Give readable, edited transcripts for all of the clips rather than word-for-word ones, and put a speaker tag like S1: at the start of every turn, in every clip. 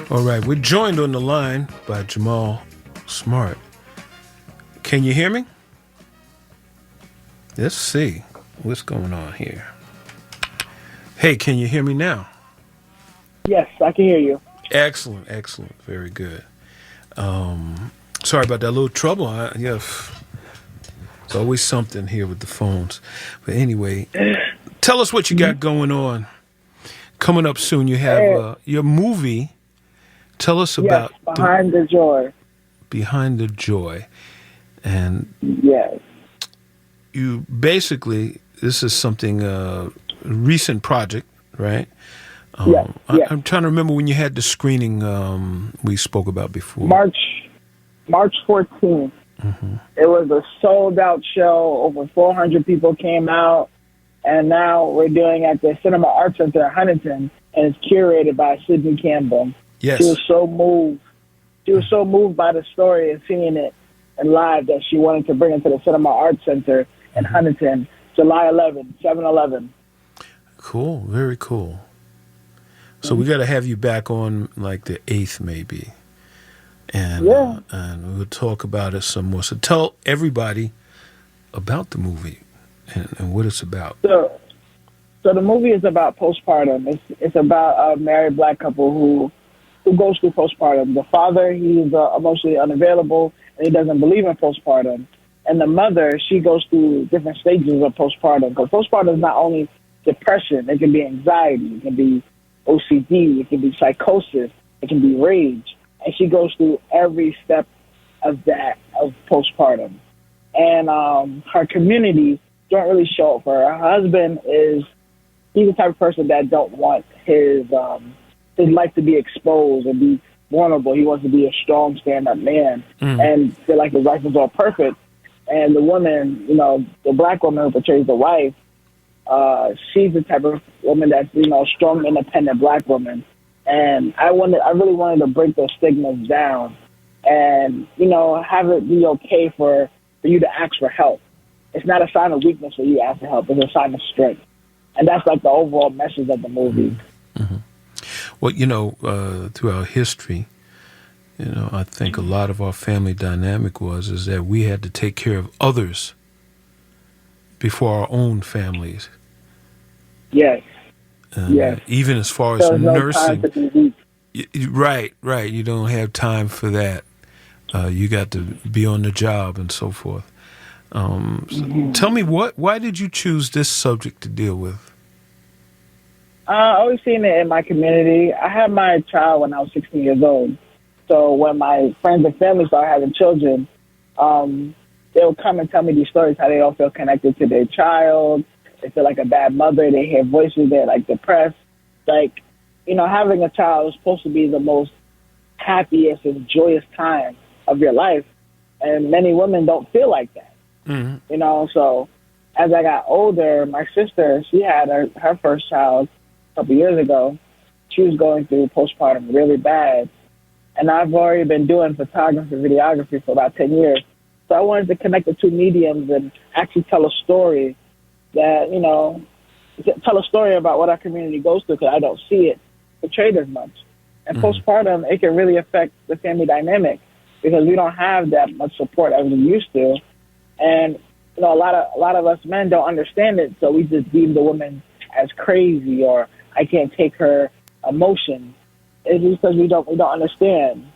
S1: All right, we're joined on the line by Jamal Smart. Can you hear me? Let's see what's going on here. Hey, can you hear me now?
S2: Yes, I can hear you.
S1: Excellent, excellent, very good. Sorry about that little trouble. It's always something here with the phones. But anyway, tell us what you got going on. Coming up soon, you have your movie. Tell us about
S2: Behind the Joy.
S1: Behind the Joy. And
S2: yes,
S1: you basically, this is something, recent project, right?
S2: Yes.
S1: I'm trying to remember when you had the screening we spoke about before.
S2: March 14th.
S1: Mm-hmm.
S2: It was a sold-out show. Over 400 people came out. And now we're doing it at the Cinema Arts Center at Huntington, and it's curated by Sydney Campbell.
S1: Yes.
S2: She was so moved. She was so moved by the story and seeing it in live that she wanted to bring it to the Cinema Arts Center in Huntington, July 11, 7/11.
S1: Cool. Very cool. So we got to have you back on like the 8th maybe. And and we'll talk about it some more. So tell everybody about the movie and what it's about.
S2: So the movie is about postpartum. It's about a married black couple who goes through postpartum. The father, he's emotionally unavailable, and he doesn't believe in postpartum. And the mother, she goes through different stages of postpartum. Because postpartum is not only depression. It can be anxiety. It can be OCD. It can be psychosis. It can be rage. And she goes through every step of that, of postpartum. And her community don't really show up for her. Her husband he's the type of person that don't want his life to be exposed and be vulnerable. He wants to be a strong, stand-up man and feel like his life is all perfect. And the woman, the black woman who portrays the wife, she's the type of woman that's, strong, independent black woman. And I really wanted to break those stigmas down and, have it be okay for you to ask for help. It's not a sign of weakness for you to ask for help. It's a sign of strength. And that's like the overall message of the movie.
S1: Mm-hmm. Well, throughout history, I think a lot of our family dynamic is that we had to take care of others before our own families.
S2: Yes.
S1: Yes. Even as far as nursing.
S2: No time to be weak.
S1: Right. You don't have time for that. You got to be on the job and so forth. So tell me, why did you choose this subject to deal with?
S2: I always seen it in my community. I had my child when I was 16 years old. So when my friends and family started having children, they would come and tell me these stories, how they don't feel connected to their child. They feel like a bad mother. They hear voices. They're like depressed. Like, having a child is supposed to be the most happiest and joyous time of your life. And many women don't feel like that. Mm-hmm. So as I got older, my sister, she had her first child a couple years ago. She was going through postpartum really bad. And I've already been doing photography, videography for about 10 years. So I wanted to connect the two mediums and actually tell a story that, tell a story about what our community goes through, because I don't see it portrayed as much. And postpartum, it can really affect the family dynamic because we don't have that much support as we used to. And, a lot of us men don't understand it, so we just deem the woman as crazy or I can't take her emotions. It's because we don't understand.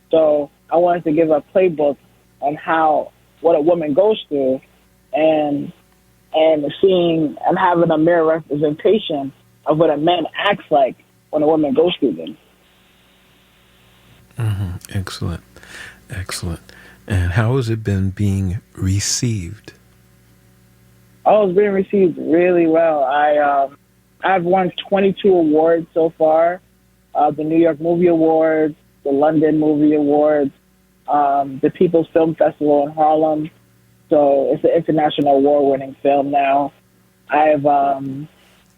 S2: So I wanted to give a playbook on what a woman goes through and having a mirror representation of what a man acts like when a woman goes through them.
S1: Mm-hmm. Excellent. And how has it been being received?
S2: Oh, it's been received really well. I've won 22 awards so far. The New York Movie Awards, the London Movie Awards, the People's Film Festival in Harlem. So it's an international award-winning film now. I've done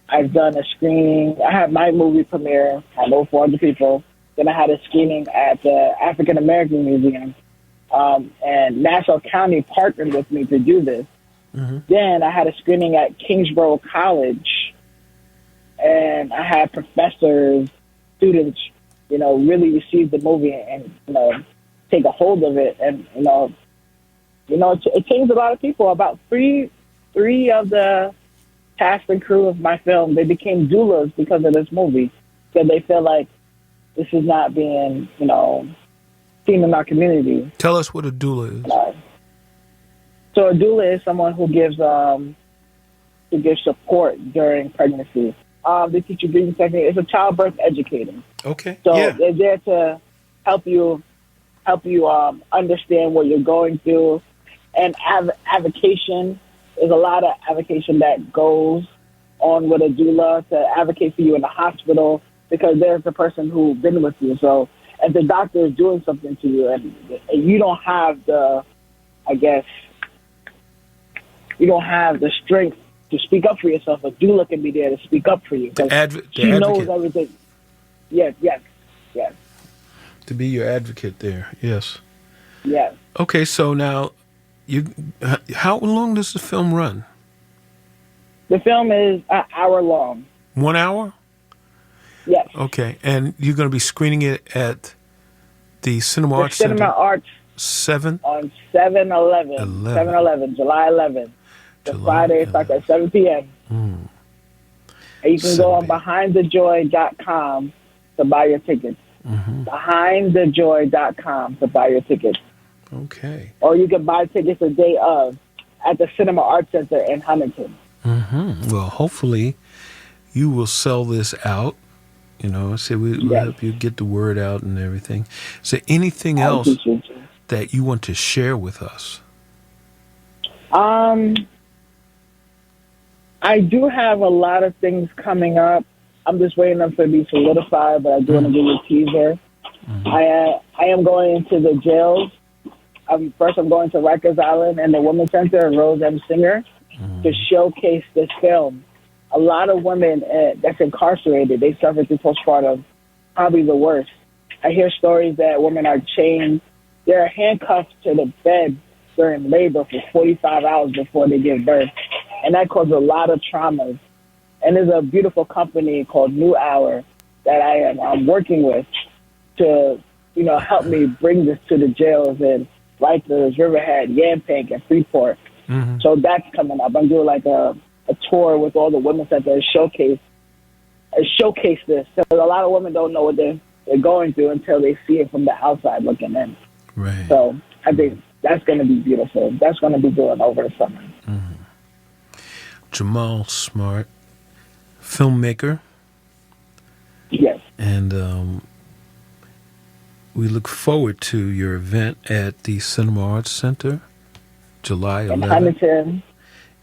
S2: a screening. I had my movie premiere, had over 400 people. Then I had a screening at the African American Museum. And Nassau County partnered with me to do this. Mm-hmm. Then I had a screening at Kingsborough College. And I had professors, students really receive the movie and, take a hold of it. And, it changed a lot of people. About three of the cast and crew of my film, they became doulas because of this movie. So they feel like this is not being, seen in our community.
S1: Tell us what a doula is.
S2: So a doula is someone who gives support during pregnancy. They teach you breathing technique. It's a childbirth educator.
S1: Okay.
S2: So
S1: yeah.
S2: they're there to help you understand what you're going through. And avocation, there's a lot of avocation that goes on with a doula to advocate for you in the hospital, because there's the person who's been with you. So if the doctor is doing something to you and you don't have the strength to speak up for yourself, a doula can be there to speak up for you. She knows everything. Yes.
S1: To be your advocate there, yes.
S2: Yes.
S1: Okay, so now, how long does the film run?
S2: The film is an hour long.
S1: 1 hour?
S2: Yes.
S1: Okay, and you're going to be screening it at the Cinema Arts Center?
S2: Cinema Arts
S1: 7?
S2: On 7/11, July 11th. The Friday starts at 7 p.m. And you can go on behindthejoy.com to buy your tickets. Behindthejoy.com to buy your tickets.
S1: Okay.
S2: Or you can buy tickets the day of at the Cinema Arts Center in Huntington.
S1: Well, hopefully you will sell this out. We'll help you get the word out and everything. Is there anything else that you want to share with us?
S2: I do have a lot of things coming up. I'm just waiting for them to be solidified, but I do want to give you a teaser. I am going into the jails. First, I'm going to Rikers Island and the Women's Center, Rose M. Singer, to showcase this film. A lot of women that's incarcerated, they suffer through postpartum, probably the worst. I hear stories that women are chained. They're handcuffed to the bed during labor for 45 hours before they give birth. And that causes a lot of traumas. And there's a beautiful company called New Hour that I am working with to, help me bring this to the jails in Rikers, Riverhead, Yampank, and Freeport. So that's coming up. I'm doing like a tour with all the women that showcase this. So a lot of women don't know what they're going through until they see it from the outside looking in.
S1: Right.
S2: So I think that's going to be beautiful. That's going to be doing over the summer.
S1: Jamal Smart, filmmaker.
S2: Yes.
S1: And we look forward to your event at the Cinema Arts Center, July 11th.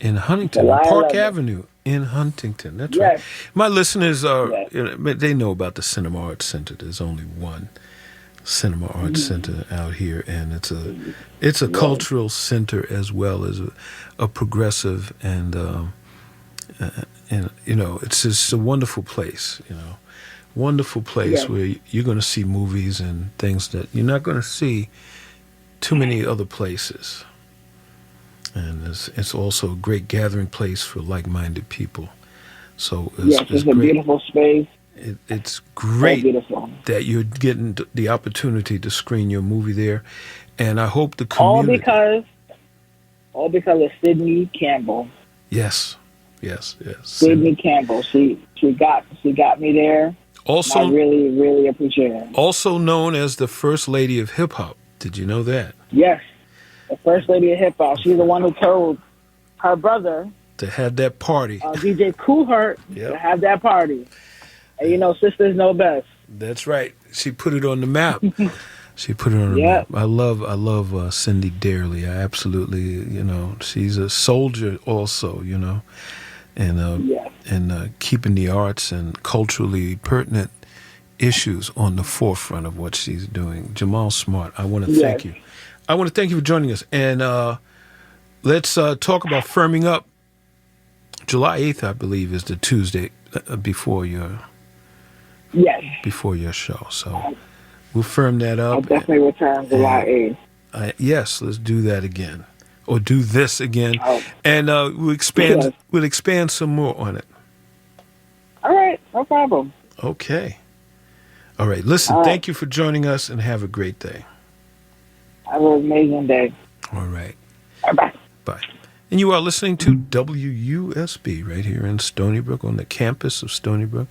S1: In Huntington. Park 11th. Avenue in Huntington. That's right. My listeners they know about the Cinema Arts Center. There's only one Cinema Arts Center out here, and it's a cultural center as well as a progressive and it's just a wonderful place. Wonderful place where you're going to see movies and things that you're not going to see too many other places. And it's also a great gathering place for like-minded people. So it's
S2: a beautiful space.
S1: It's great that you're getting the opportunity to screen your movie there, and I hope the community.
S2: All because of Sydney Campbell.
S1: Yes.
S2: Sydney Campbell. She got me there.
S1: Also,
S2: I really, really appreciate it.
S1: Also known as the First Lady of Hip Hop. Did you know that?
S2: Yes. The First Lady of Hip Hop. She's the one who told her brother
S1: to have that party.
S2: DJ Kool Herc to have that party. And sisters know best.
S1: That's right. She put it on the map. She put it on the map. I love Cindy dearly. I absolutely, she's a soldier also, and keeping the arts and culturally pertinent issues on the forefront of what she's doing. Jamal Smart, I want to thank you. I want to thank you for joining us. And let's talk about firming up. July 8th, I believe, is the Tuesday before your show. So we'll firm that up.
S2: I'll definitely return July 8th.
S1: Yes, let's do that again. Or do this again. Oh. And we'll expand some more on it.
S2: All right, no problem.
S1: Okay. All right. Listen, thank you for joining us, and have a great day.
S2: Have an amazing day.
S1: All right.
S2: Bye-bye.
S1: Bye. And you are listening to WUSB right here in Stony Brook, on the campus of Stony Brook,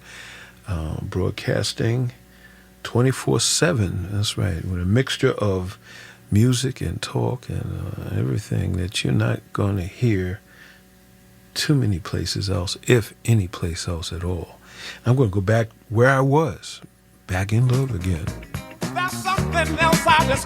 S1: broadcasting 24/7. That's right, with a mixture of music and talk and everything that you're not going to hear too many places else, if any place else at all. I'm going to go back where I was, back in love again.
S3: That's something else I just